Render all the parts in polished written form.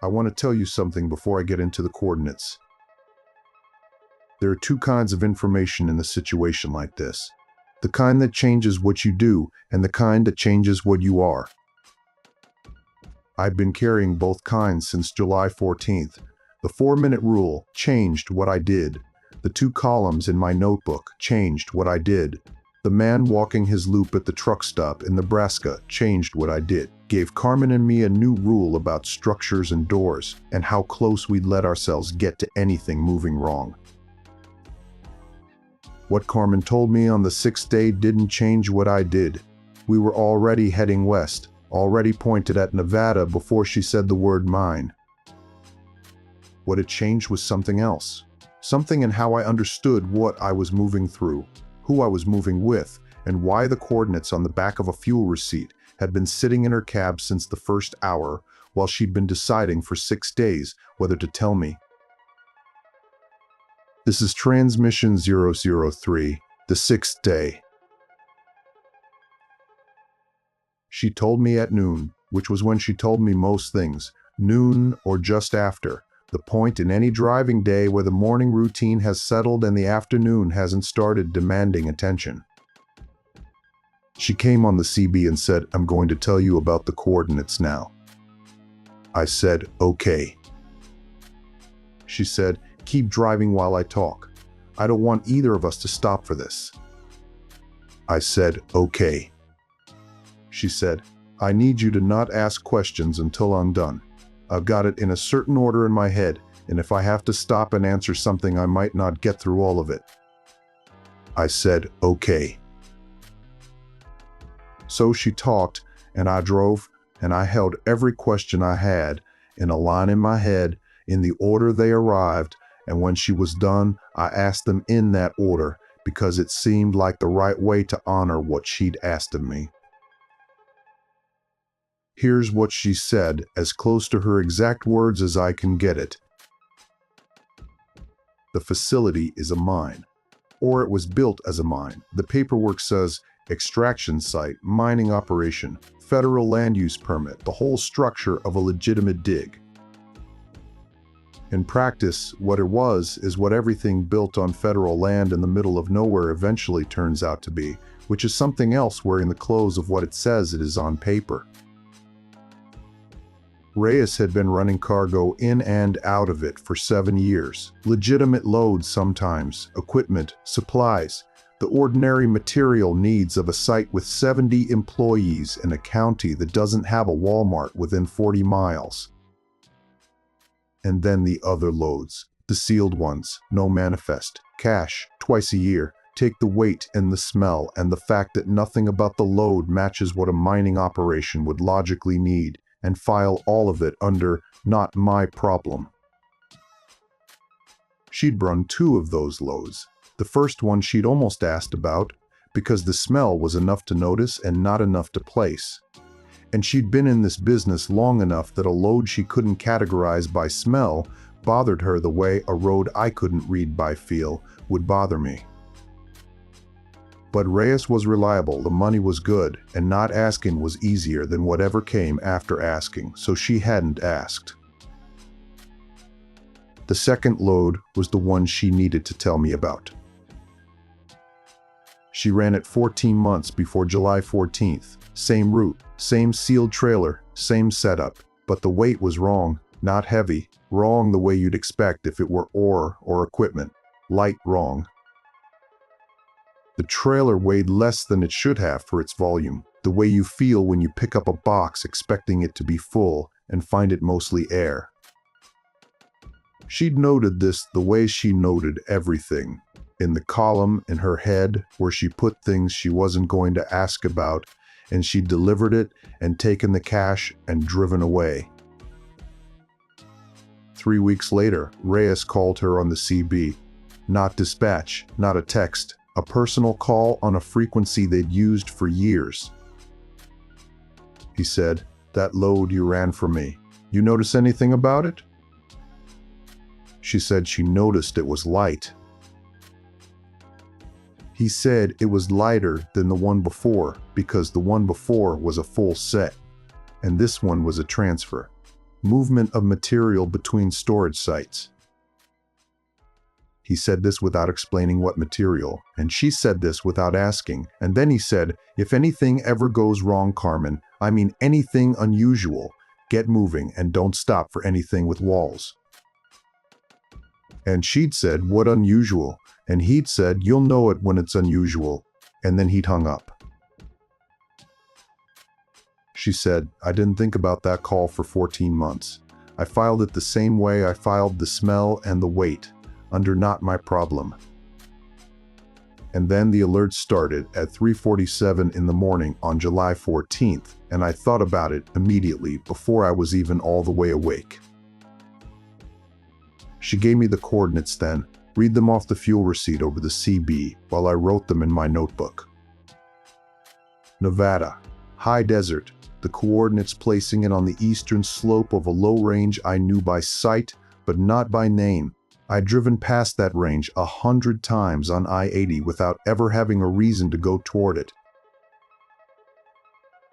I want to tell you something before I get into the coordinates. There are two kinds of information in a situation like this. The kind that changes what you do and the kind that changes what you are. I've been carrying both kinds since July 14th. The 4-minute rule changed what I did. The 2 columns in my notebook changed what I did. The man walking his loop at the truck stop in Nebraska changed what I did. Gave Carmen and me a new rule about structures and doors and how close we'd let ourselves get to anything moving wrong. What Carmen told me on the 6th day didn't change what I did. We were already heading west, already pointed at Nevada before she said the word mine. What had changed was something else. Something in how I understood what I was moving through, who I was moving with, and why the coordinates on the back of a fuel receipt had been sitting in her cab since the first hour, while she'd been deciding for 6 days whether to tell me. This is Transmission 003, the 6th day. She told me at noon, which was when she told me most things, noon or just after, the point in any driving day where the morning routine has settled and the afternoon hasn't started demanding attention. She came on the CB and said, "I'm going to tell you about the coordinates now." I said, "Okay." She said, "Keep driving while I talk. I don't want either of us to stop for this." I said, "Okay." She said, "I need you to not ask questions until I'm done. I've got it in a certain order in my head, and if I have to stop and answer something, I might not get through all of it." I said, "Okay." So she talked, and I drove, and I held every question I had in a line in my head, in the order they arrived, and when she was done, I asked them in that order because it seemed like the right way to honor what she'd asked of me. Here's what she said, as close to her exact words as I can get it. "The facility is a mine, or it was built as a mine. The paperwork says extraction site, mining operation, federal land use permit, the whole structure of a legitimate dig. In practice, what it was is what everything built on federal land in the middle of nowhere eventually turns out to be, which is something else wearing the clothes of what it says it is on paper." Reyes had been running cargo in and out of it for 7 years. Legitimate loads sometimes, equipment, supplies, the ordinary material needs of a site with 70 employees in a county that doesn't have a Walmart within 40 miles. And then the other loads, the sealed ones, no manifest, cash, twice a year, take the weight and the smell and the fact that nothing about the load matches what a mining operation would logically need, and file all of it under "not my problem." She'd run 2 of those loads. The first one she'd almost asked about, because the smell was enough to notice and not enough to place. And she'd been in this business long enough that a load she couldn't categorize by smell bothered her the way a road I couldn't read by feel would bother me. But Reyes was reliable, the money was good, and not asking was easier than whatever came after asking, so she hadn't asked. The second load was the one she needed to tell me about. She ran it 14 months before July 14th. Same route, same sealed trailer, same setup, but the weight was wrong, not heavy, wrong the way you'd expect if it were ore or equipment, light wrong. The trailer weighed less than it should have for its volume, the way you feel when you pick up a box expecting it to be full and find it mostly air. She'd noted this the way she noted everything, in the column in her head where she put things she wasn't going to ask about, and she delivered it and taken the cash and driven away. 3 weeks later, Reyes called her on the CB. Not dispatch, not a text, a personal call on a frequency they'd used for years. He said, "That load you ran for me, you notice anything about it?" She said she noticed it was light. He said it was lighter than the one before because the one before was a full set, and this one was a transfer. movement of material between storage sites. He said this without explaining what material, and she said this without asking, and then he said, if anything ever goes wrong, Carmen, I mean anything unusual, get moving and don't stop for anything with walls. And she'd said, what unusual? And he'd said, you'll know it when it's unusual, and then he'd hung up. She said, I didn't think about that call for 14 months. I filed it the same way I filed the smell and the weight, under not my problem. And then the alert started at 3:47 in the morning on July 14th, and I thought about it immediately before I was even all the way awake. She gave me the coordinates then, read them off the fuel receipt over the CB while I wrote them in my notebook. Nevada, high desert, the coordinates placing it on the eastern slope of a low range I knew by sight, but not by name. I'd driven past that range 100 times on I-80 without ever having a reason to go toward it.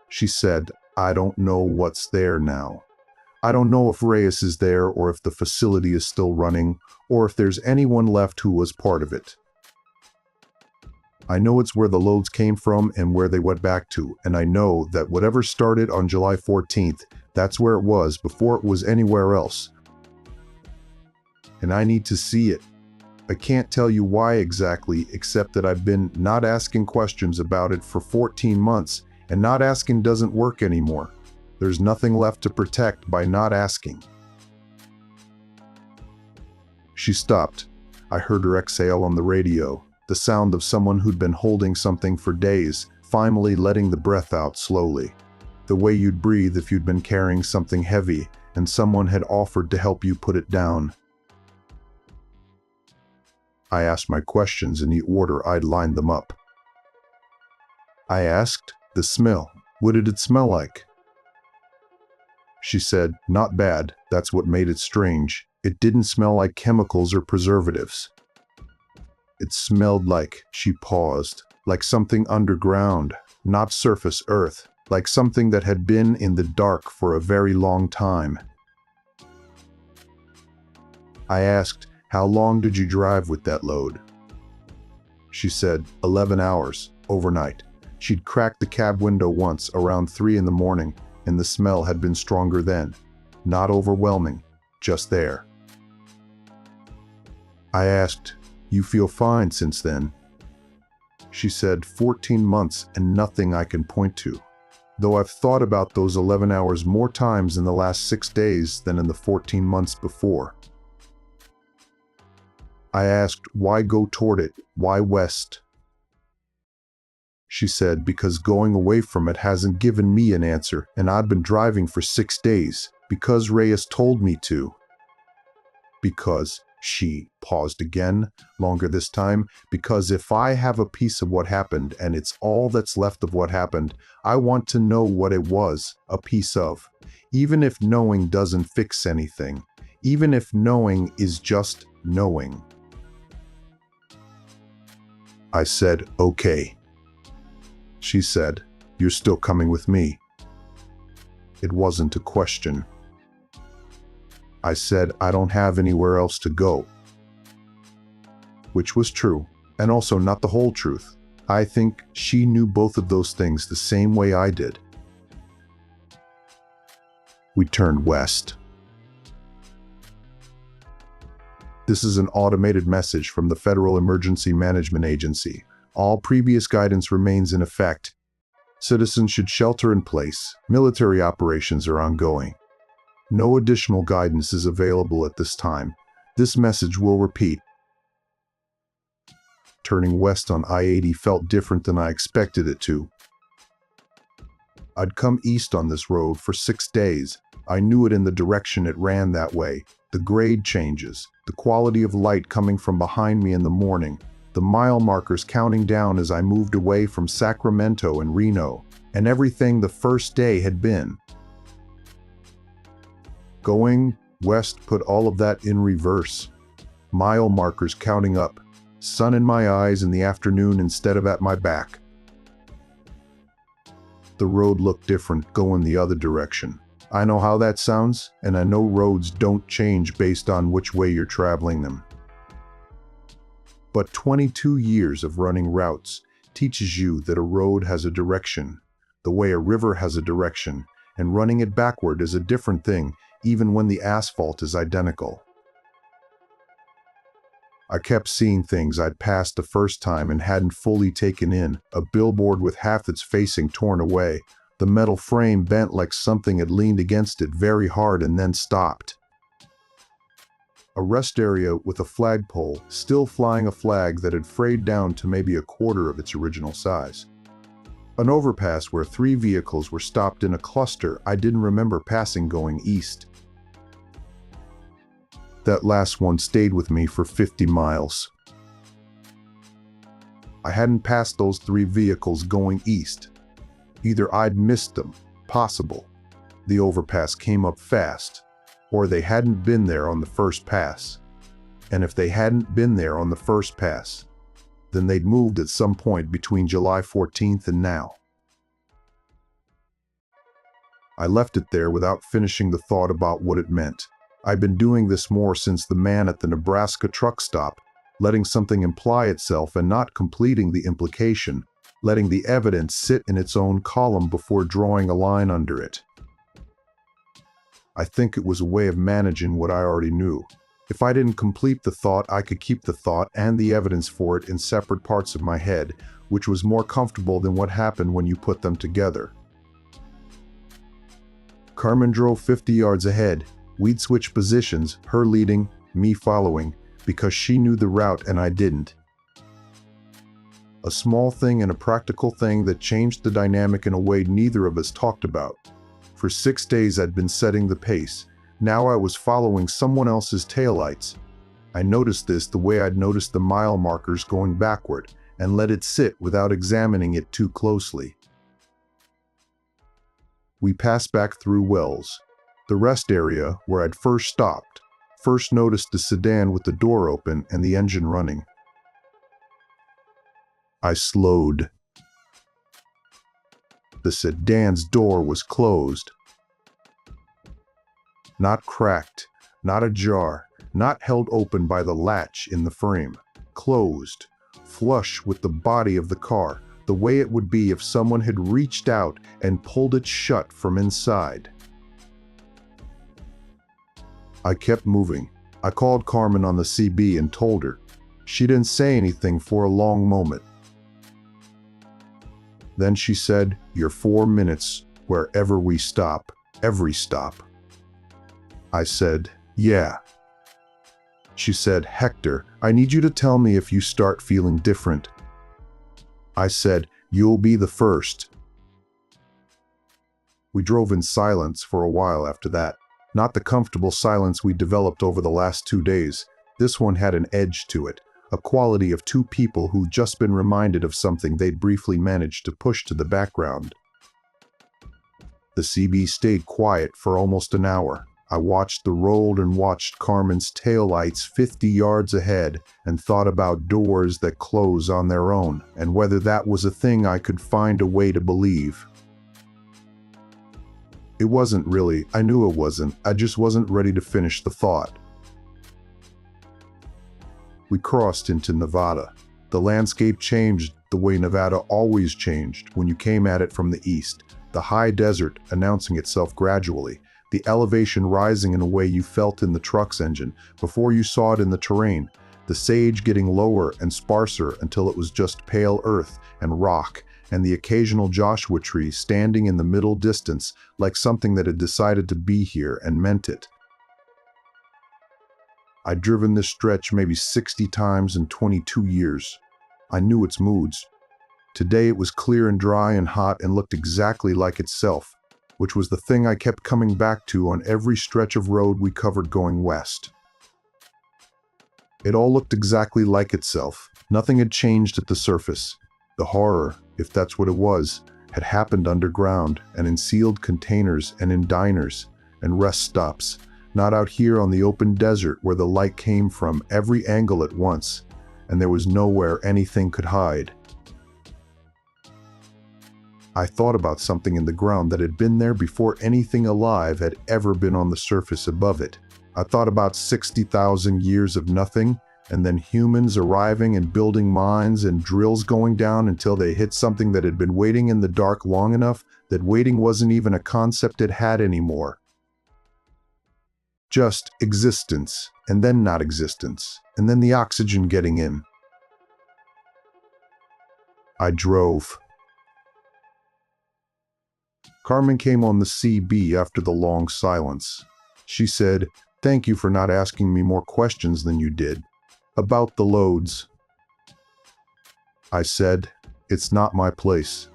She said, I don't know what's there now. I don't know if Reyes is there or if the facility is still running or if there's anyone left who was part of it. I know it's where the loads came from and where they went back to, and I know that whatever started on July 14th, that's where it was before it was anywhere else. And I need to see it. I can't tell you why exactly, except that I've been not asking questions about it for 14 months, and not asking doesn't work anymore. There's nothing left to protect by not asking. She stopped. I heard her exhale on the radio, the sound of someone who'd been holding something for days, finally letting the breath out slowly. The way you'd breathe if you'd been carrying something heavy and someone had offered to help you put it down. I asked my questions in the order I'd lined them up. I asked, the smell. What did it smell like? She said, not bad, that's what made it strange. It didn't smell like chemicals or preservatives. It smelled like, she paused, like something underground, not surface earth, like something that had been in the dark for a very long time. I asked, how long did you drive with that load? She said, 11 hours, overnight. She'd cracked the cab window once around 3 in the morning, and the smell had been stronger then. Not overwhelming, just there. I asked, you feel fine since then? She said, 14 months and nothing I can point to. Though I've thought about those 11 hours more times in the last 6 days than in the 14 months before. I asked, why go toward it? Why west? She said, because going away from it hasn't given me an answer, and I'd been driving for 6 days, because Reyes told me to. Because, she paused again, longer this time, because if I have a piece of what happened, and it's all that's left of what happened, I want to know what it was, a piece of. Even if knowing doesn't fix anything. Even if knowing is just knowing. I said, okay. She said, you're still coming with me. It wasn't a question. I said, I don't have anywhere else to go. Which was true, and also not the whole truth. I think she knew both of those things the same way I did. We turned west. This is an automated message from the Federal Emergency Management Agency. All previous guidance remains in effect. Citizens should shelter in place. Military operations are ongoing. No additional guidance is available at this time. This message will repeat. Turning west on I-80 felt different than I expected it to. I'd come east on this road for 6 days. I knew it in the direction it ran that way. The grade changes, the quality of light coming from behind me in the morning, the mile markers counting down as I moved away from Sacramento and Reno, and everything the first day had been. Going west put all of that in reverse. Mile markers counting up, sun in my eyes in the afternoon instead of at my back. The road looked different going the other direction. I know how that sounds, and I know roads don't change based on which way you're traveling them. But 22 years of running routes teaches you that a road has a direction, the way a river has a direction, and running it backward is a different thing, even when the asphalt is identical. I kept seeing things I'd passed the first time and hadn't fully taken in, a billboard with half its facing torn away, the metal frame bent like something had leaned against it very hard and then stopped. A rest area with a flagpole still flying a flag that had frayed down to maybe a quarter of its original size. An overpass where 3 vehicles were stopped in a cluster I didn't remember passing going east. That last one stayed with me for 50 miles. I hadn't passed those 3 vehicles going east. Either I'd missed them, possible. The overpass came up fast, or they hadn't been there on the first pass. And if they hadn't been there on the first pass, then they'd moved at some point between July 14th and now. I left it there without finishing the thought about what it meant. I've been doing this more since the man at the Nebraska truck stop, letting something imply itself and not completing the implication, letting the evidence sit in its own column before drawing a line under it. I think it was a way of managing what I already knew. If I didn't complete the thought, I could keep the thought and the evidence for it in separate parts of my head, which was more comfortable than what happened when you put them together. Carmen drove 50 yards ahead. We'd switched positions, her leading, me following, because she knew the route and I didn't. A small thing and a practical thing that changed the dynamic in a way neither of us talked about. For 6 days I'd been setting the pace. Now I was following someone else's taillights. I noticed this the way I'd noticed the mile markers going backward, and let it sit without examining it too closely. We passed back through Wells, the rest area where I'd first stopped, first noticed the sedan with the door open and the engine running. I slowed. The sedan's door was closed. Not cracked, not ajar, not held open by the latch in the frame. Closed, flush with the body of the car, the way it would be if someone had reached out and pulled it shut from inside. I kept moving. I called Carmen on the CB and told her. She didn't say anything for a long moment. Then she said, "You're 4 minutes wherever we stop, every stop." I said, "Yeah." She said, "Hector, I need you to tell me if you start feeling different." I said, "You'll be the first." We drove in silence for a while after that. Not the comfortable silence we developed over the last 2 days. This one had an edge to it, a quality of 2 people who'd just been reminded of something they'd briefly managed to push to the background. The CB stayed quiet for almost an hour. I watched the road and watched Carmen's taillights 50 yards ahead and thought about doors that close on their own and whether that was a thing I could find a way to believe. It wasn't really. I knew it wasn't. I just wasn't ready to finish the thought. We crossed into Nevada. The landscape changed the way Nevada always changed when you came at it from the east. The high desert announcing itself gradually, the elevation rising in a way you felt in the truck's engine before you saw it in the terrain, the sage getting lower and sparser until it was just pale earth and rock, and the occasional Joshua tree standing in the middle distance like something that had decided to be here and meant it. I'd driven this stretch maybe 60 times in 22 years. I knew its moods. Today it was clear and dry and hot and looked exactly like itself, which was the thing I kept coming back to on every stretch of road we covered going west. It all looked exactly like itself. Nothing had changed at the surface. The horror, if that's what it was, had happened underground and in sealed containers and in diners and rest stops, not out here on the open desert where the light came from every angle at once, and there was nowhere anything could hide. I thought about something in the ground that had been there before anything alive had ever been on the surface above it. I thought about 60,000 years of nothing, and then humans arriving and building mines and drills going down until they hit something that had been waiting in the dark long enough that waiting wasn't even a concept it had anymore. Just existence, and then not existence, and then the oxygen getting in. I drove. Carmen came on the CB after the long silence. She said, "Thank you for not asking me more questions than you did. About the loads." I said, "It's not my place."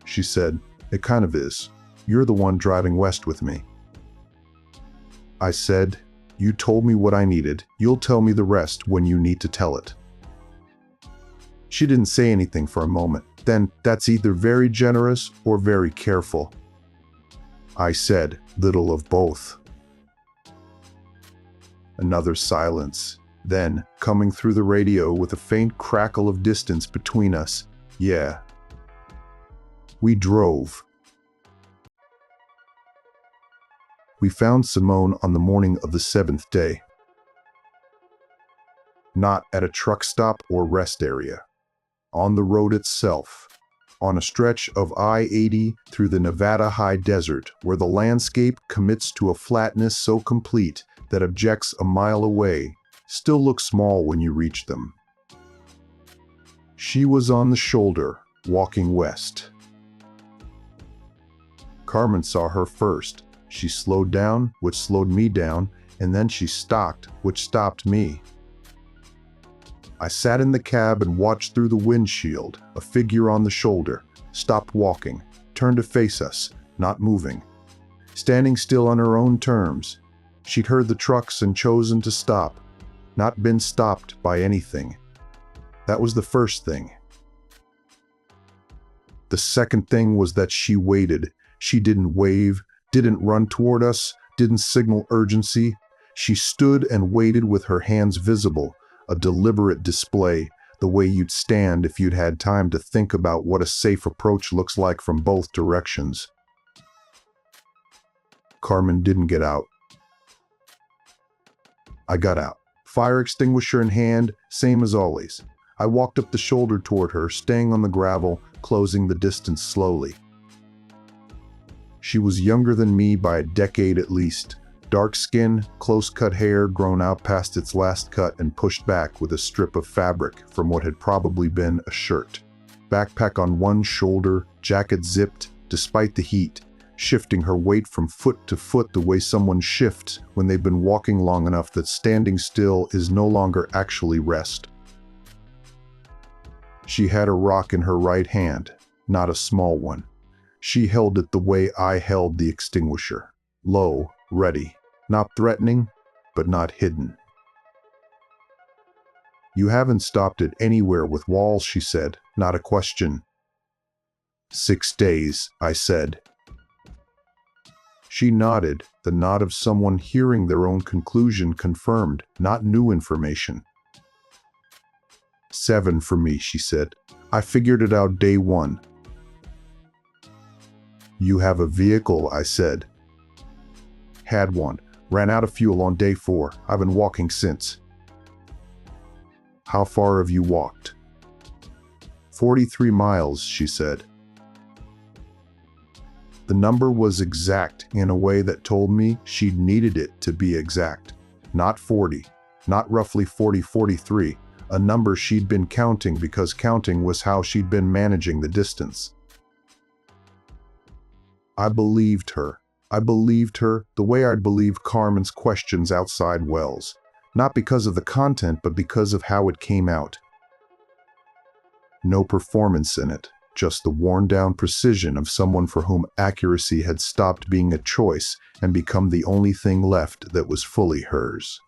She said, "It kind of is. You're the one driving west with me." I said, "You told me what I needed. You'll tell me the rest when you need to tell it." She didn't say anything for a moment. Then, "That's either very generous or very careful." I said, "Little of both." Another silence. Then, coming through the radio with a faint crackle of distance between us, "Yeah." We drove. We found Simone on the morning of the 7th day. Not at a truck stop or rest area. On the road itself. On a stretch of I-80 through the Nevada high desert, where the landscape commits to a flatness so complete that objects a mile away still look small when you reach them. She was on the shoulder, walking west. Carmen saw her first. She slowed down, which slowed me down, and then she stopped, which stopped me. I sat in the cab and watched through the windshield, a figure on the shoulder, stopped walking, turned to face us, not moving. Standing still on her own terms. She'd heard the trucks and chosen to stop, not been stopped by anything. That was the first thing. The second thing was that she waited. She didn't wave, didn't run toward us, didn't signal urgency. She stood and waited with her hands visible, a deliberate display, the way you'd stand if you'd had time to think about what a safe approach looks like from both directions. Carmen didn't get out. I got out, fire extinguisher in hand, same as always. I walked up the shoulder toward her, staying on the gravel, closing the distance slowly. She was younger than me by a decade at least. Dark skin, close-cut hair grown out past its last cut and pushed back with a strip of fabric from what had probably been a shirt. Backpack on one shoulder, jacket zipped, despite the heat, shifting her weight from foot to foot the way someone shifts when they've been walking long enough that standing still is no longer actually rest. She had a rock in her right hand, not a small one. She held it the way I held the extinguisher, low, ready. Not threatening, but not hidden. "You haven't stopped it anywhere with walls," she said, not a question. 6 days, I said. She nodded, the nod of someone hearing their own conclusion confirmed, not new information. 7 for me, she said. I figured it out day 1. "You have a vehicle," I said. "Had one. Ran out of fuel on day 4. I've been walking since." "How far have you walked?" 43 miles, she said. The number was exact in a way that told me she'd needed it to be exact. Not 40, not roughly 43, a number she'd been counting because counting was how she'd been managing the distance. I believed her. I believed her the way I'd believe Carmen's questions outside Wells, not because of the content, but because of how it came out. No performance in it, just the worn-down precision of someone for whom accuracy had stopped being a choice and become the only thing left that was fully hers.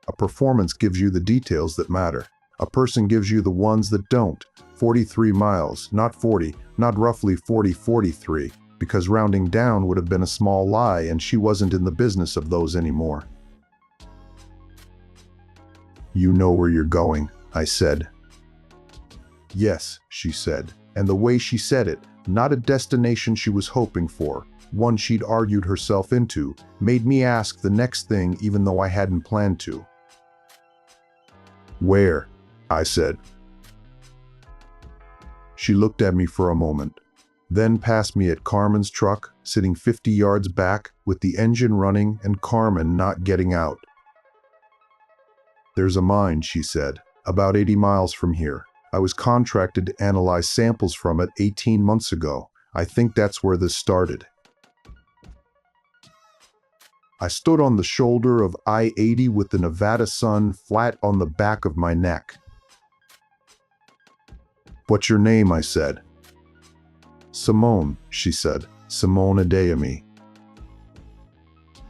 A performance gives you the details that matter. A person gives you the ones that don't. 43 miles, not 40, not roughly 43, because rounding down would have been a small lie and she wasn't in the business of those anymore. "You know where you're going," I said. "Yes," she said, And the way she said it, not a destination she was hoping for, one she'd argued herself into, made me ask the next thing even though I hadn't planned to. "Where?" I said. She looked at me for a moment, then passed me at Carmen's truck, sitting 50 yards back with the engine running and Carmen not getting out. "There's a mine," she said, "about 80 miles from here. I was contracted to analyze samples from it 18 months ago. I think that's where this started." I stood on the shoulder of I-80 with the Nevada sun flat on the back of my neck. "What's your name?" I said. "Simone," she said. "Simone Adeyemi."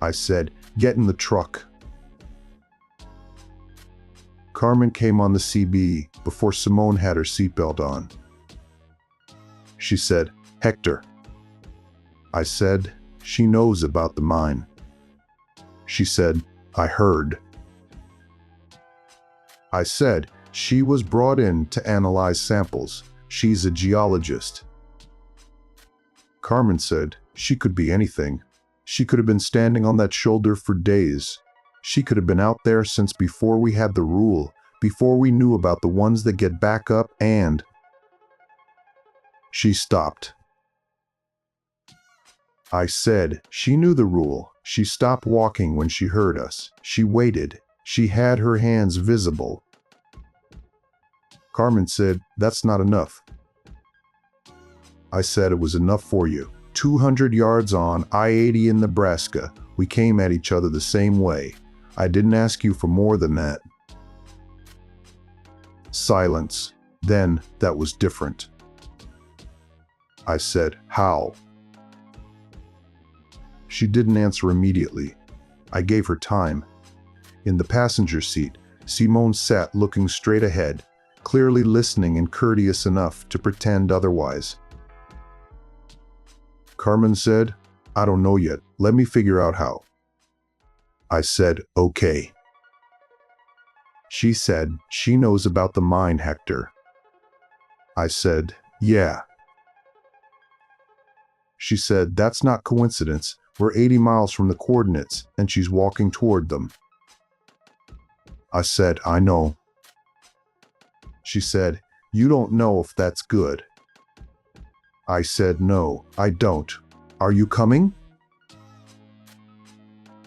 I said, "Get in the truck." Carmen came on the CB before Simone had her seatbelt on. She said, "Hector." I said, "She knows about the mine." She said, "I heard." I said, "She was brought in to analyze samples. She's a geologist." Carmen said, "She could be anything. She could have been standing on that shoulder for days. She could have been out there since before we had the rule, before we knew about the ones that get back up and..." She stopped. I said, "She knew the rule. She stopped walking when she heard us. She waited. She had her hands visible." Carmen said, "That's not enough." I said, "It was enough for you. 200 yards on I-80 in Nebraska. We came at each other the same way. I didn't ask you for more than that." Silence. Then, "That was different." I said, "How?" She didn't answer immediately. I gave her time. In the passenger seat, Simone sat looking straight ahead, clearly listening and courteous enough to pretend otherwise. Carmen said, "I don't know yet. Let me figure out how." I said, "Okay." She said, "She knows about the mine, Hector." I said, "Yeah." She said, "That's not coincidence. We're 80 miles from the coordinates, and she's walking toward them." I said, "I know." She said, "You don't know if that's good." I said, "No, I don't. Are you coming?"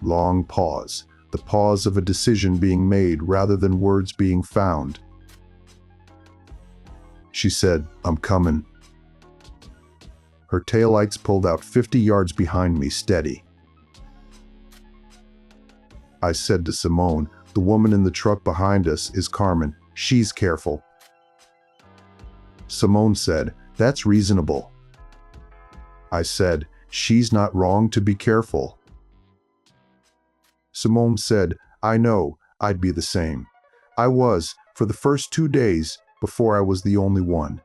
Long pause, the pause of a decision being made rather than words being found. She said, "I'm coming." Her taillights pulled out 50 yards behind me, steady. I said to Simone, "The woman in the truck behind us is Carmen. She's careful." Simone said, "That's reasonable." I said, "She's not wrong to be careful." Simone said, "I know, I'd be the same. I was, for the first 2 days, before I was the only one."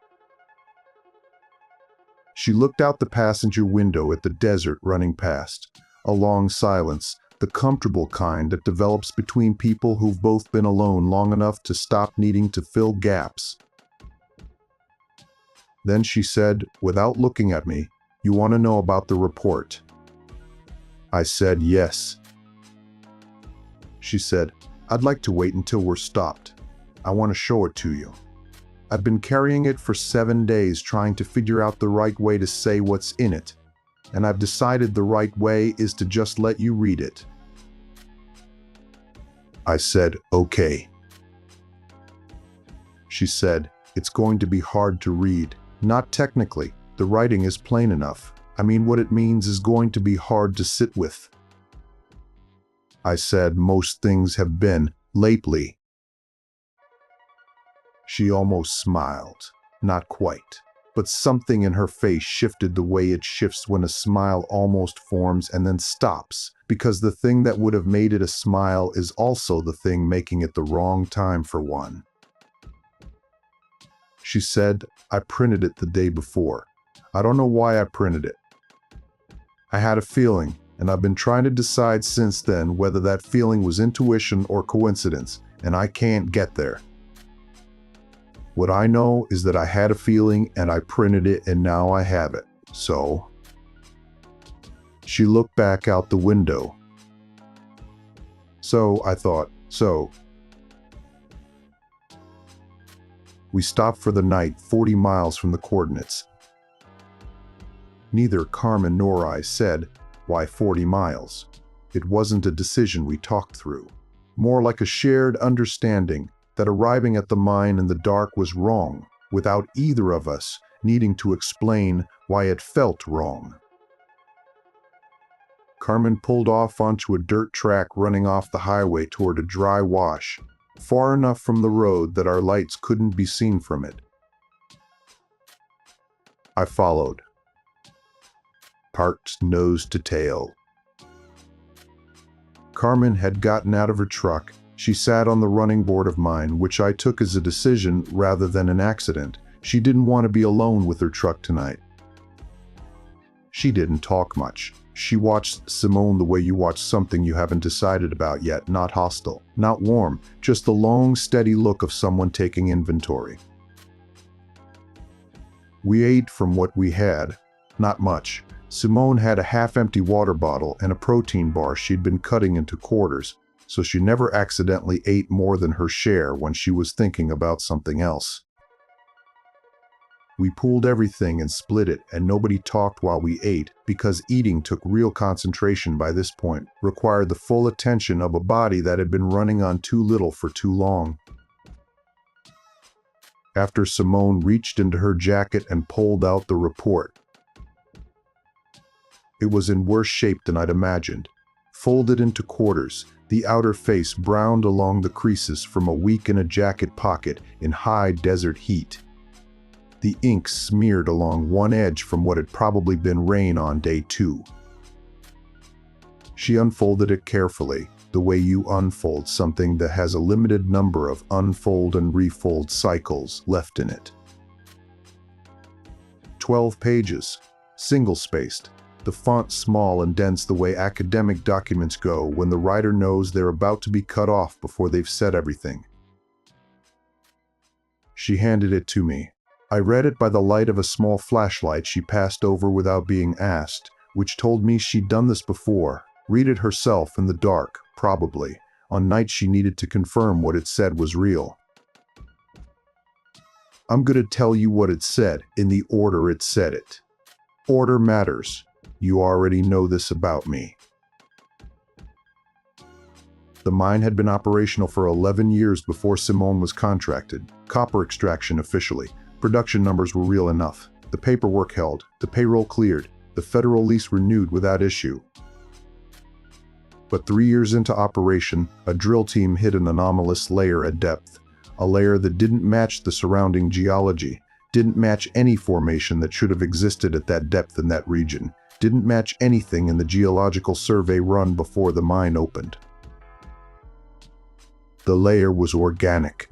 She looked out the passenger window at the desert running past. A long silence, the comfortable kind that develops between people who've both been alone long enough to stop needing to fill gaps. Then she said, without looking at me, "You want to know about the report?" I said, "Yes." She said, "I'd like to wait until we're stopped. I want to show it to you. I've been carrying it for 7 days trying to figure out the right way to say what's in it, and I've decided the right way is to just let you read it." I said, "Okay." She said, "It's going to be hard to read. Not technically. The writing is plain enough. I mean, what it means is going to be hard to sit with." I said, "Most things have been, lately." She almost smiled. Not quite. But something in her face shifted the way it shifts when a smile almost forms and then stops, because the thing that would have made it a smile is also the thing making it the wrong time for one. She said, "I printed it the day before. I don't know why I printed it. I had a feeling, and I've been trying to decide since then whether that feeling was intuition or coincidence, and I can't get there." What I know is that I had a feeling and I printed it and now I have it. So, she looked back out the window. So, I thought, so. We stopped for the night 40 miles from the coordinates. Neither Carmen nor I said, why 40 miles? It wasn't a decision we talked through. More like a shared understanding that arriving at the mine in the dark was wrong, without either of us needing to explain why it felt wrong. Carmen pulled off onto a dirt track running off the highway toward a dry wash, far enough from the road that our lights couldn't be seen from it. I followed, parked nose to tail. Carmen had gotten out of her truck. She sat on the running board of mine, which I took as a decision rather than an accident. She didn't want to be alone with her truck tonight. She didn't talk much. She watched Simone the way you watch something you haven't decided about yet, not hostile, not warm, just the long, steady look of someone taking inventory. We ate from what we had, not much. Simone had a half-empty water bottle and a protein bar she'd been cutting into quarters, so she never accidentally ate more than her share when she was thinking about something else. We pooled everything and split it, and nobody talked while we ate, because eating took real concentration by this point, required the full attention of a body that had been running on too little for too long. After Simone reached into her jacket and pulled out the report. It was in worse shape than I'd imagined. Folded into quarters, the outer face browned along the creases from a week in a jacket pocket in high desert heat. The ink smeared along one edge from what had probably been rain on day 2. She unfolded it carefully, the way you unfold something that has a limited number of unfold and refold cycles left in it. 12 pages, single-spaced, the font small and dense the way academic documents go when the writer knows they're about to be cut off before they've said everything. She handed it to me. I read it by the light of a small flashlight she passed over without being asked, which told me she'd done this before. Read it herself in the dark, probably, on nights she needed to confirm what it said was real. I'm going to tell you what it said, in the order it said it. Order matters. You already know this about me. The mine had been operational for 11 years before Simone was contracted. Copper extraction officially. Production numbers were real enough. The paperwork held. The payroll cleared. The federal lease renewed without issue. But 3 years into operation, a drill team hit an anomalous layer at depth. A layer that didn't match the surrounding geology. Didn't match any formation that should have existed at that depth in that region. Didn't match anything in the geological survey run before the mine opened. The layer was organic.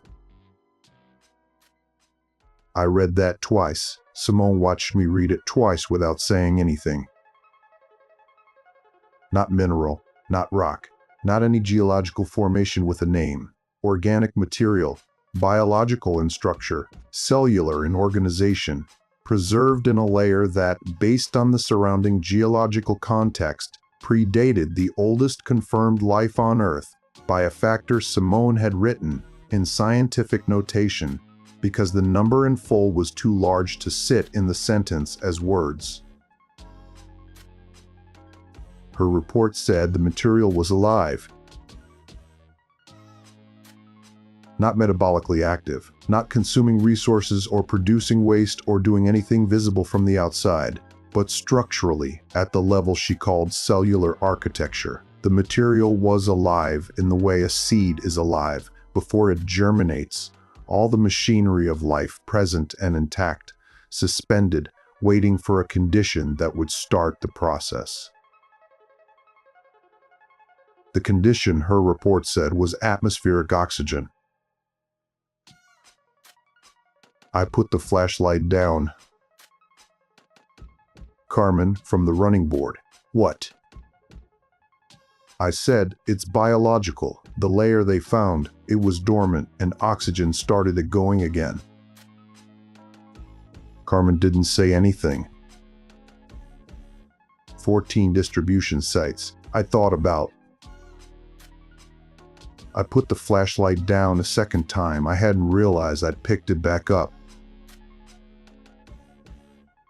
I read that twice. Simone watched me read it twice without saying anything. Not mineral, not rock, not any geological formation with a name. Organic material, biological in structure, cellular in organization, preserved in a layer that, based on the surrounding geological context, predated the oldest confirmed life on Earth by a factor Simone had written in scientific notation because the number in full was too large to sit in the sentence as words. Her report said the material was alive, not metabolically active, not consuming resources or producing waste or doing anything visible from the outside, but structurally at the level she called cellular architecture. The material was alive in the way a seed is alive before it germinates, all the machinery of life present and intact, suspended, waiting for a condition that would start the process. The condition, her report said, was atmospheric oxygen. I put the flashlight down. Carmen, from the running board. What? I said, it's biological. The layer they found, it was dormant, and oxygen started it going again. Carmen didn't say anything. 14 distribution sites. I thought about. I put the flashlight down a second time. I hadn't realized I'd picked it back up.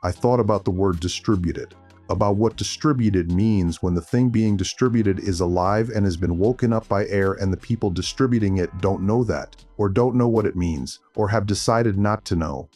I thought about the word distributed, about what distributed means when the thing being distributed is alive and has been woken up by air and the people distributing it don't know that, or don't know what it means, or have decided not to know.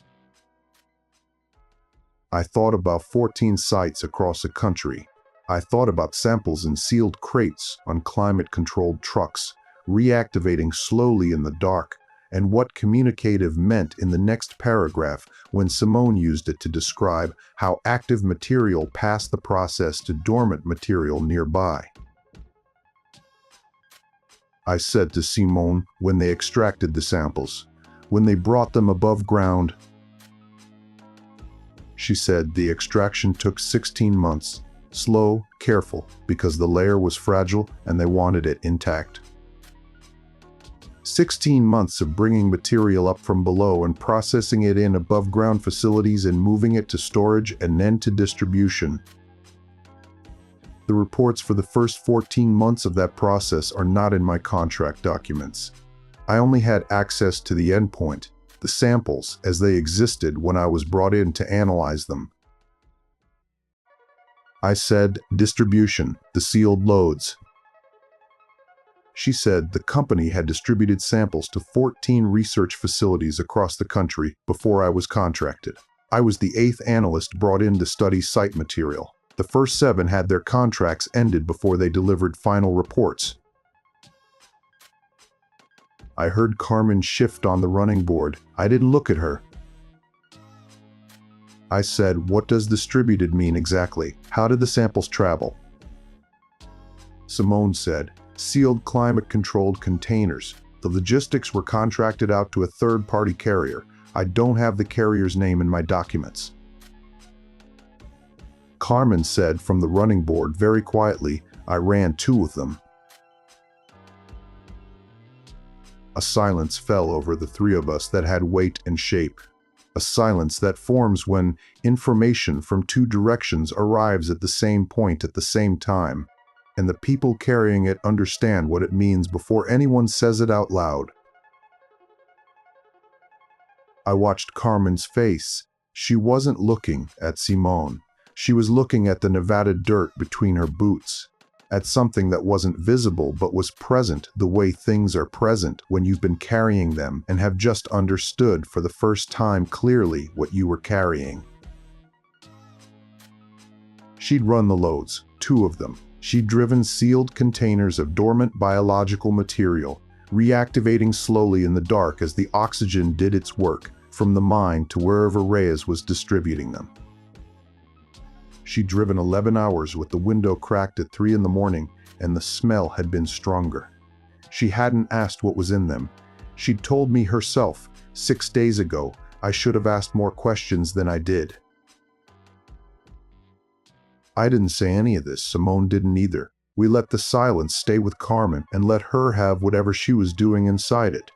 I thought about 14 sites across the country. I thought about samples in sealed crates on climate-controlled trucks, reactivating slowly in the dark, and what communicative meant in the next paragraph when Simone used it to describe how active material passed the process to dormant material nearby. I said to Simone when they extracted the samples, when they brought them above ground. She said the extraction took 16 months, slow, careful, because the layer was fragile and they wanted it intact. 16 months of bringing material up from below and processing it in above ground facilities and moving it to storage and then to distribution. The reports for the first 14 months of that process are not in my contract documents. I only had access to the endpoint, the samples, as they existed when I was brought in to analyze them. I said, distribution, the sealed loads. She said the company had distributed samples to 14 research facilities across the country before I was contracted. I was the 8th analyst brought in to study site material. The first 7 had their contracts ended before they delivered final reports. I heard Carmen shift on the running board. I didn't look at her. I said, what does distributed mean exactly? How did the samples travel? Simone said, sealed climate-controlled containers. The logistics were contracted out to a third-party carrier. I don't have the carrier's name in my documents. Carmen said from the running board very quietly, I ran 2 of them. A silence fell over the 3 of us that had weight and shape. A silence that forms when information from 2 directions arrives at the same point at the same time, and the people carrying it understand what it means before anyone says it out loud. I watched Carmen's face. She wasn't looking at Simone. She was looking at the Nevada dirt between her boots, at something that wasn't visible but was present the way things are present when you've been carrying them and have just understood for the first time clearly what you were carrying. She'd run the loads, 2 of them. She'd driven sealed containers of dormant biological material, reactivating slowly in the dark as the oxygen did its work, from the mine to wherever Reyes was distributing them. She'd driven 11 hours with the window cracked at 3 in the morning, and the smell had been stronger. She hadn't asked what was in them. She'd told me herself, 6 days ago, I should have asked more questions than I did. I didn't say any of this. Simone didn't either. We let the silence stay with Carmen and let her have whatever she was doing inside it.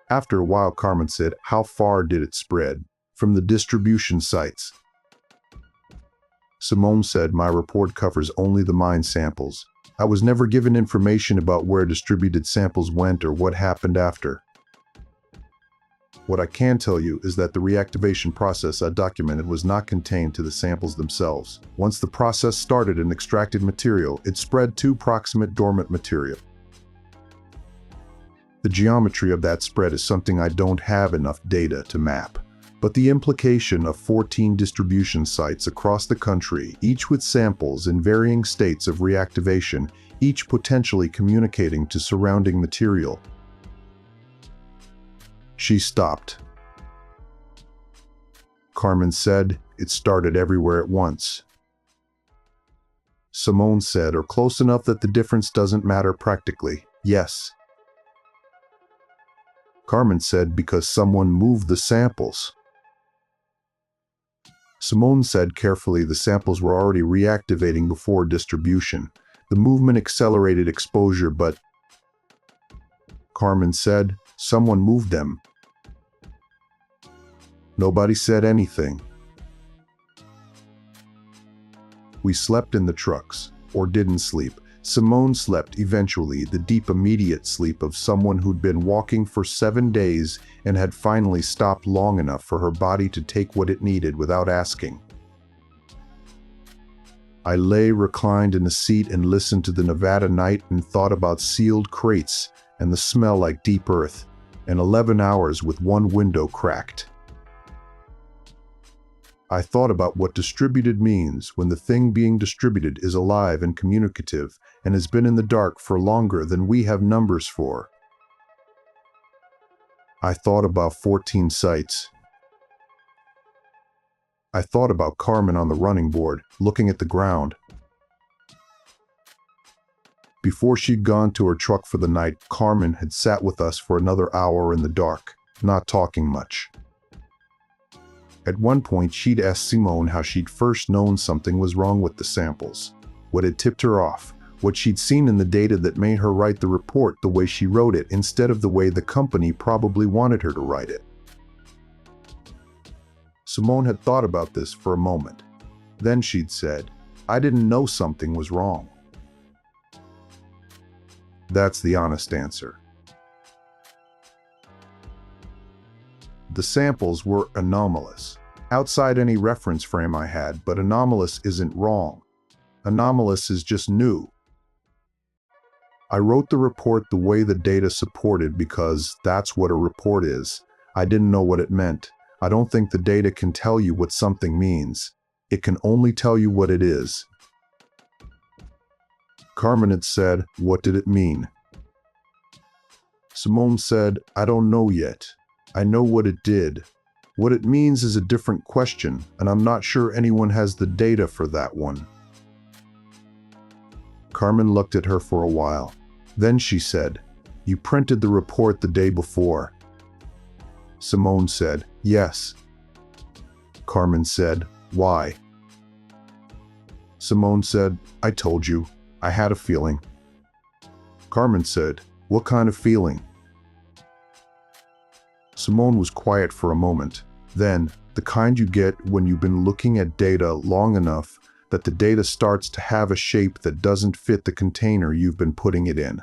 After a while, Carmen said, how far did it spread? From the distribution sites. Simone said, my report covers only the mine samples. I was never given information about where distributed samples went or what happened after. What I can tell you is that the reactivation process I documented was not contained to the samples themselves. Once the process started and extracted material, it spread to proximate dormant material. The geometry of that spread is something I don't have enough data to map. But the implication of 14 distribution sites across the country, each with samples in varying states of reactivation, each potentially communicating to surrounding material. She stopped. Carmen said, it started everywhere at once. Simone said, or close enough that the difference doesn't matter practically. Yes. Carmen said, because someone moved the samples. Simone said carefully the samples were already reactivating before distribution. The movement accelerated exposure, but Carmen said, someone moved them. Nobody said anything. We slept in the trucks, or didn't sleep. Simone slept eventually, the deep immediate sleep of someone who'd been walking for 7 days and had finally stopped long enough for her body to take what it needed without asking. I lay reclined in a seat and listened to the Nevada night and thought about sealed crates and the smell like deep earth, and 11 hours with one window cracked. I thought about what distributed means when the thing being distributed is alive and communicative and has been in the dark for longer than we have numbers for. I thought about 14 sites. I thought about Carmen on the running board, looking at the ground. Before she'd gone to her truck for the night, Carmen had sat with us for another hour in the dark, not talking much. At one point, she'd asked Simone how she'd first known something was wrong with the samples, what had tipped her off, what she'd seen in the data that made her write the report the way she wrote it instead of the way the company probably wanted her to write it. Simone had thought about this for a moment. Then she'd said, "I didn't know something was wrong." That's the honest answer. The samples were anomalous, outside any reference frame I had, but anomalous isn't wrong. Anomalous is just new. I wrote the report the way the data supported because that's what a report is. I didn't know what it meant. I don't think the data can tell you what something means. It can only tell you what it is. Carmen had said, "What did it mean?" Simone said, "I don't know yet. I know what it did. What it means is a different question, and I'm not sure anyone has the data for that one." Carmen looked at her for a while. Then she said, "You printed the report the day before." Simone said, "Yes." Carmen said, "Why?" Simone said, "I told you. I had a feeling." Carmen said, "What kind of feeling?" Simone was quiet for a moment. Then, the kind you get when you've been looking at data long enough that the data starts to have a shape that doesn't fit the container you've been putting it in.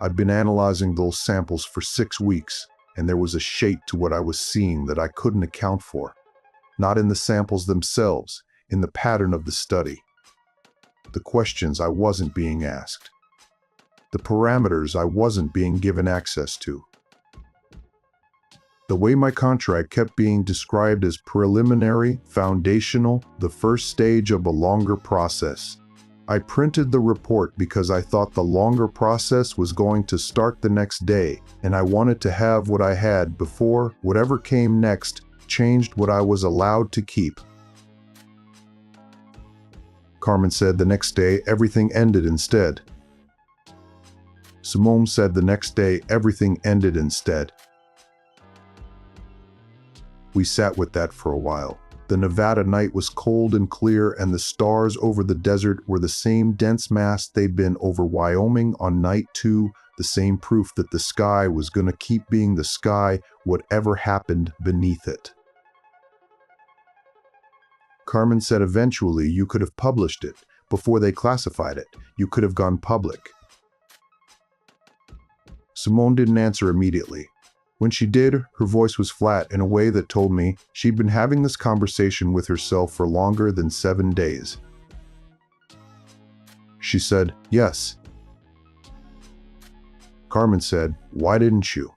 I'd been analyzing those samples for 6 weeks, and there was a shape to what I was seeing that I couldn't account for. Not in the samples themselves, in the pattern of the study. The questions I wasn't being asked. The parameters I wasn't being given access to. The way my contract kept being described as preliminary, foundational, the first stage of a longer process. I printed the report because I thought the longer process was going to start the next day, and I wanted to have what I had before whatever came next changed what I was allowed to keep. Carmen said the next day everything ended instead. Simone said the next day everything ended instead. We sat with that for a while. The Nevada night was cold and clear, and the stars over the desert were the same dense mass they'd been over Wyoming on night 2, the same proof that the sky was going to keep being the sky, whatever happened beneath it. Carmen said eventually you could have published it. Before they classified it, you could have gone public. Simone didn't answer immediately. When she did, her voice was flat in a way that told me she'd been having this conversation with herself for longer than 7 days. She said, "Yes." Carmen said, "Why didn't you?"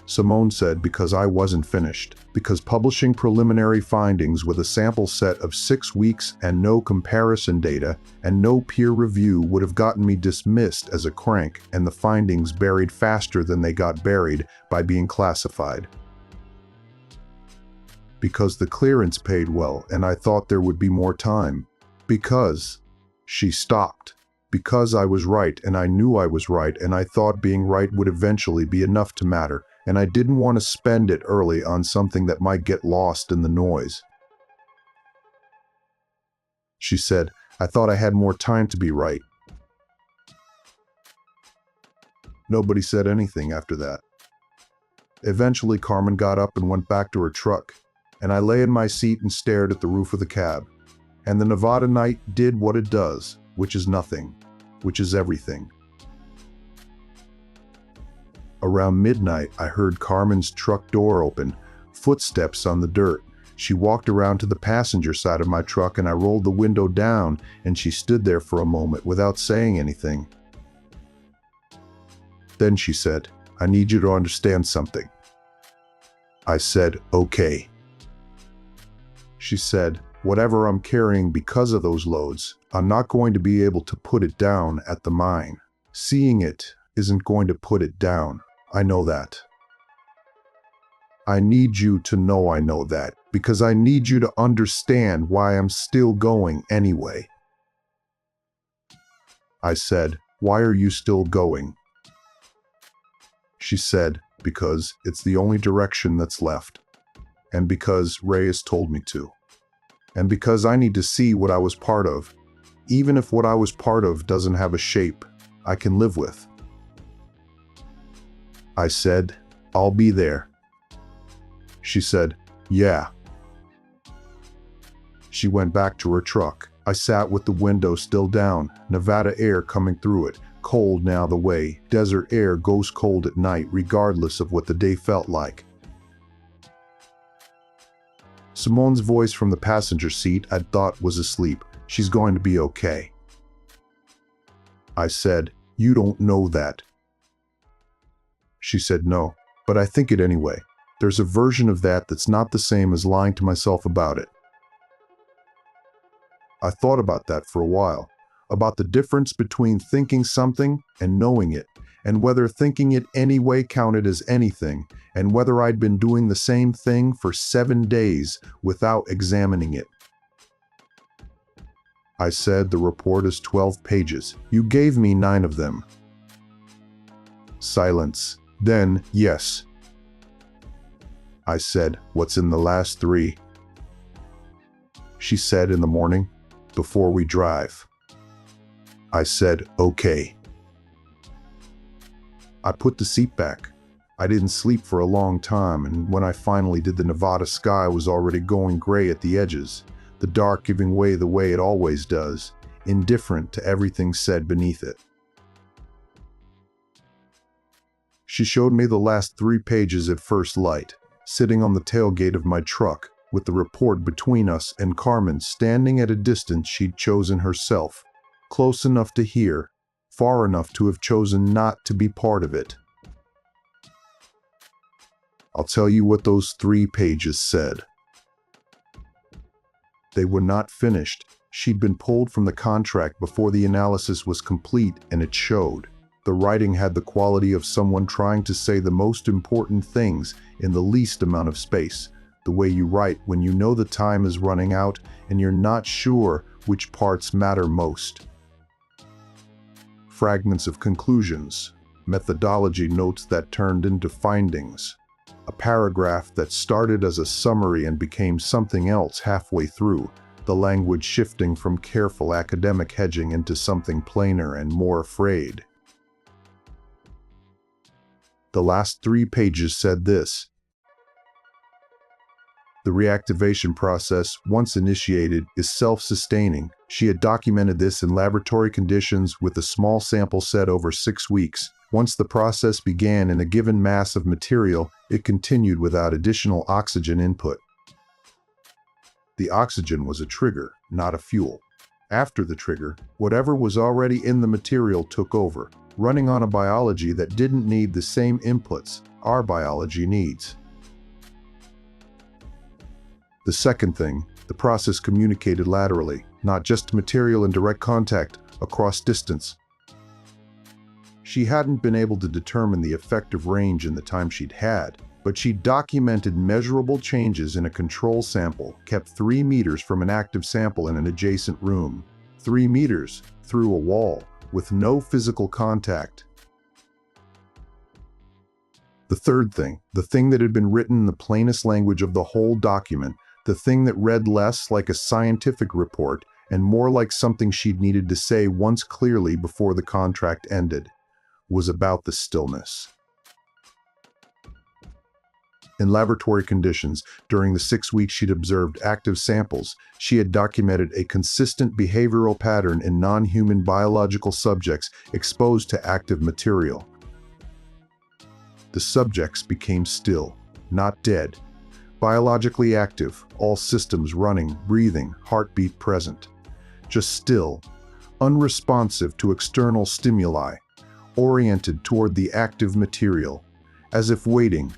Simone said, "Because I wasn't finished. Because publishing preliminary findings with a sample set of 6 weeks and no comparison data and no peer review would have gotten me dismissed as a crank and the findings buried faster than they got buried by being classified. Because the clearance paid well and I thought there would be more time. Because..." She stopped. "Because I was right and I knew I was right and I thought being right would eventually be enough to matter. And I didn't want to spend it early on something that might get lost in the noise." She said, "I thought I had more time to be right." Nobody said anything after that. Eventually, Carmen got up and went back to her truck, and I lay in my seat and stared at the roof of the cab. And the Nevada night did what it does, which is nothing, which is everything. Around midnight, I heard Carmen's truck door open, footsteps on the dirt. She walked around to the passenger side of my truck and I rolled the window down and she stood there for a moment without saying anything. Then she said, "I need you to understand something." I said, "Okay." She said, "Whatever I'm carrying because of those loads, I'm not going to be able to put it down at the mine. Seeing it isn't going to put it down. I know that. I need you to know I know that, because I need you to understand why I'm still going anyway." I said, "Why are you still going?" She said, "Because it's the only direction that's left. And because Ray has told me to. And because I need to see what I was part of, even if what I was part of doesn't have a shape I can live with." I said, "I'll be there." She said, "Yeah." She went back to her truck. I sat with the window still down, Nevada air coming through it, cold now the way desert air goes cold at night regardless of what the day felt like. Simone's voice from the passenger seat I'd thought was asleep. "She's going to be okay." I said, "You don't know that." She said, "No, but I think it anyway. There's a version of that that's not the same as lying to myself about it." I thought about that for a while, about the difference between thinking something and knowing it, and whether thinking it anyway counted as anything, and whether I'd been doing the same thing for 7 days without examining it. I said, "The report is 12 pages. You gave me 9 of them." Silence. Then, "Yes." I said, "What's in the last 3? She said, "In the morning, before we drive." I said, "Okay." I put the seat back. I didn't sleep for a long time, and when I finally did, the Nevada sky was already going gray at the edges, the dark giving way the way it always does, indifferent to everything said beneath it. She showed me the last 3 pages at first light, sitting on the tailgate of my truck, with the report between us and Carmen standing at a distance she'd chosen herself, close enough to hear, far enough to have chosen not to be part of it. I'll tell you what those 3 pages said. They were not finished. She'd been pulled from the contract before the analysis was complete, and it showed. The writing had the quality of someone trying to say the most important things in the least amount of space, the way you write when you know the time is running out and you're not sure which parts matter most. Fragments of conclusions, methodology notes that turned into findings, a paragraph that started as a summary and became something else halfway through, the language shifting from careful academic hedging into something plainer and more afraid. The last 3 pages said this: "The reactivation process, once initiated, is self-sustaining." She had documented this in laboratory conditions with a small sample set over 6 weeks. Once the process began in a given mass of material, it continued without additional oxygen input. The oxygen was a trigger, not a fuel. After the trigger, whatever was already in the material took over, running on a biology that didn't need the same inputs our biology needs. The second thing, the process communicated laterally, not just material in direct contact, across distance. She hadn't been able to determine the effective range in the time she'd had, but she documented measurable changes in a control sample kept 3 meters from an active sample in an adjacent room. 3 meters through a wall, with no physical contact. The third thing, the thing that had been written in the plainest language of the whole document, the thing that read less like a scientific report and more like something she'd needed to say once clearly before the contract ended, was about the stillness. In laboratory conditions, during the 6 weeks she'd observed active samples, she had documented a consistent behavioral pattern in non-human biological subjects exposed to active material. The subjects became still, not dead. Biologically active, all systems running, breathing, heartbeat present. Just still, unresponsive to external stimuli, oriented toward the active material, as if waiting.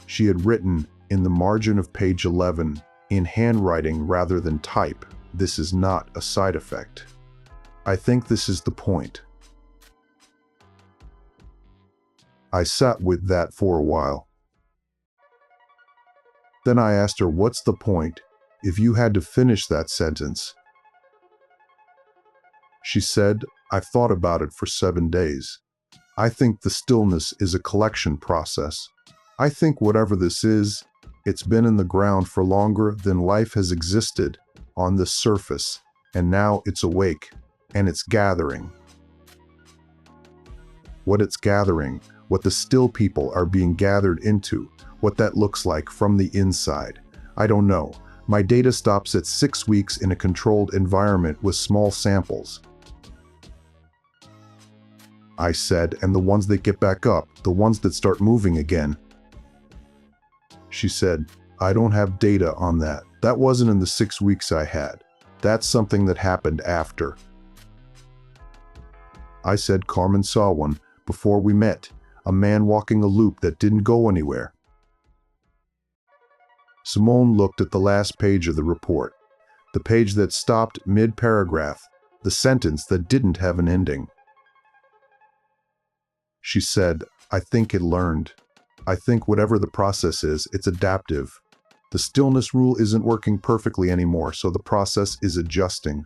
She had written, in the margin of page 11, in handwriting rather than type, "This is not a side effect. I think this is the point." I sat with that for a while. Then I asked her, "What's the point if you had to finish that sentence?" She said, "I've thought about it for 7 days. I think the stillness is a collection process. I think whatever this is, it's been in the ground for longer than life has existed on this surface, and now it's awake, and it's gathering." What it's gathering, what the still people are being gathered into, what that looks like from the inside, I don't know. My data stops at 6 weeks in a controlled environment with small samples. I said, "And the ones that get back up, the ones that start moving again?" She said, "I don't have data on that. That wasn't in the 6 weeks I had. That's something that happened after." I said, "Carmen saw one before we met, a man walking a loop that didn't go anywhere." Simone looked at the last page of the report, the page that stopped mid-paragraph, the sentence that didn't have an ending. She said, "I think it learned. I think whatever the process is, it's adaptive. The stillness rule isn't working perfectly anymore, so the process is adjusting,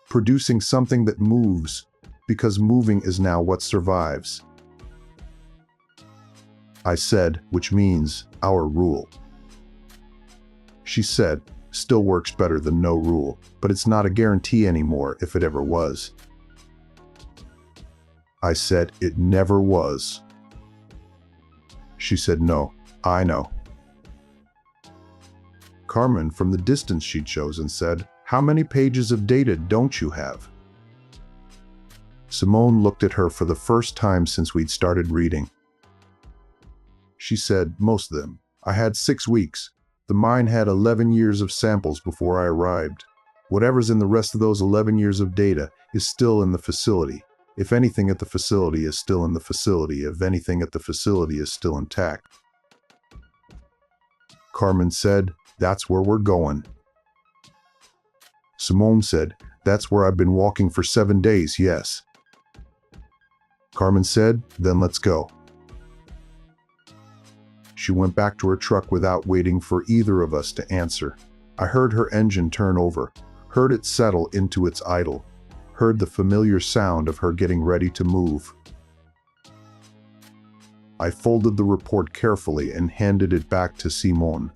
producing something that moves, because moving is now what survives." I said, "Which means our rule." She said, "Still works better than no rule, but it's not a guarantee anymore if it ever was." I said, "It never was." She said, "No, I know." Carmen, from the distance she'd chosen, said, "How many pages of data don't you have?" Simone looked at her for the first time since we'd started reading. She said, "Most of them. I had 6 weeks. The mine had 11 years of samples before I arrived. Whatever's in the rest of those 11 years of data is still in the facility. If anything at the facility is still in the facility, if anything at the facility is still intact." Carmen said, "That's where we're going." Simone said, "That's where I've been walking for 7 days, yes." Carmen said, "Then let's go." She went back to her truck without waiting for either of us to answer. I heard her engine turn over, heard it settle into its idle, heard the familiar sound of her getting ready to move. I folded the report carefully and handed it back to Simone.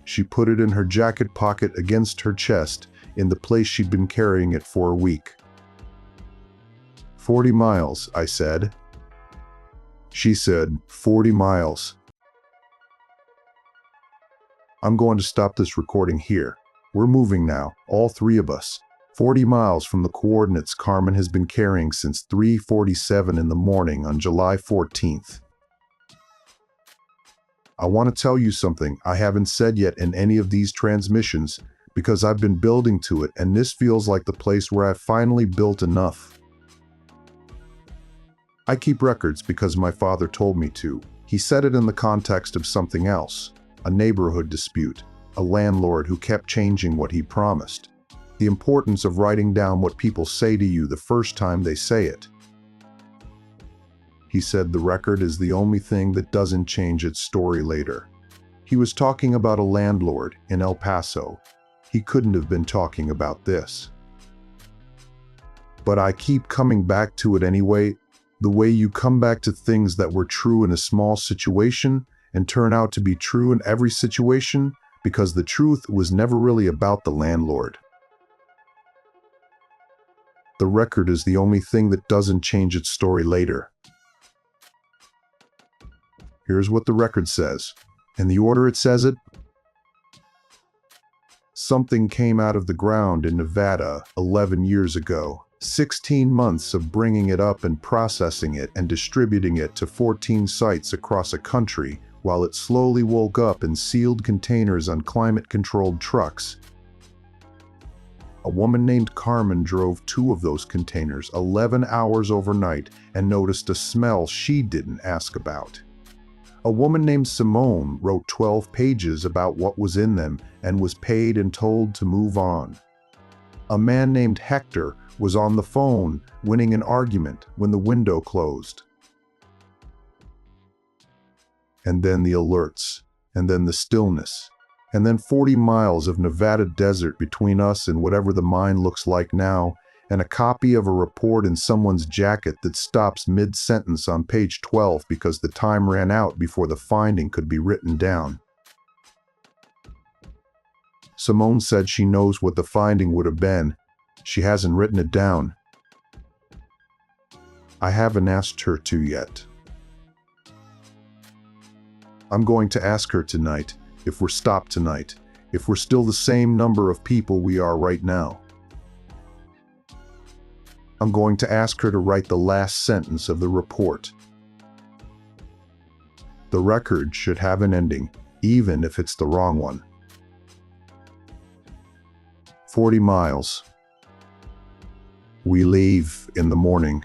She put it in her jacket pocket against her chest, in the place she'd been carrying it for a week. 40 miles, I said. She said, 40 miles. I'm going to stop this recording here. We're moving now, all 3 of us. 40 miles from the coordinates Carmen has been carrying since 3:47 in the morning on July 14th. I want to tell you something I haven't said yet in any of these transmissions, because I've been building to it, and this feels like the place where I've finally built enough. I keep records because my father told me to. He said it in the context of something else, a neighborhood dispute, a landlord who kept changing what he promised. The importance of writing down what people say to you the first time they say it. He said the record is the only thing that doesn't change its story later. He was talking about a landlord in El Paso. He couldn't have been talking about this. But I keep coming back to it anyway, the way you come back to things that were true in a small situation and turn out to be true in every situation, because the truth was never really about the landlord. The record is the only thing that doesn't change its story later. Here's what the record says. In the order it says it, something came out of the ground in Nevada 11 years ago. 16 months of bringing it up and processing it and distributing it to 14 sites across a country while it slowly woke up in sealed containers on climate-controlled trucks. A woman named Carmen drove 2 of those containers 11 hours overnight and noticed a smell she didn't ask about. A woman named Simone wrote 12 pages about what was in them and was paid and told to move on. A man named Hector was on the phone winning an argument when the window closed. And then the alerts, and then the stillness, and then 40 miles of Nevada desert between us and whatever the mine looks like now, and a copy of a report in someone's jacket that stops mid-sentence on page 12 because the time ran out before the finding could be written down. Simone said she knows what the finding would have been. She hasn't written it down. I haven't asked her to yet. I'm going to ask her tonight, if we're stopped tonight, if we're still the same number of people we are right now. I'm going to ask her to write the last sentence of the report. The record should have an ending, even if it's the wrong one. 40 miles. We leave in the morning.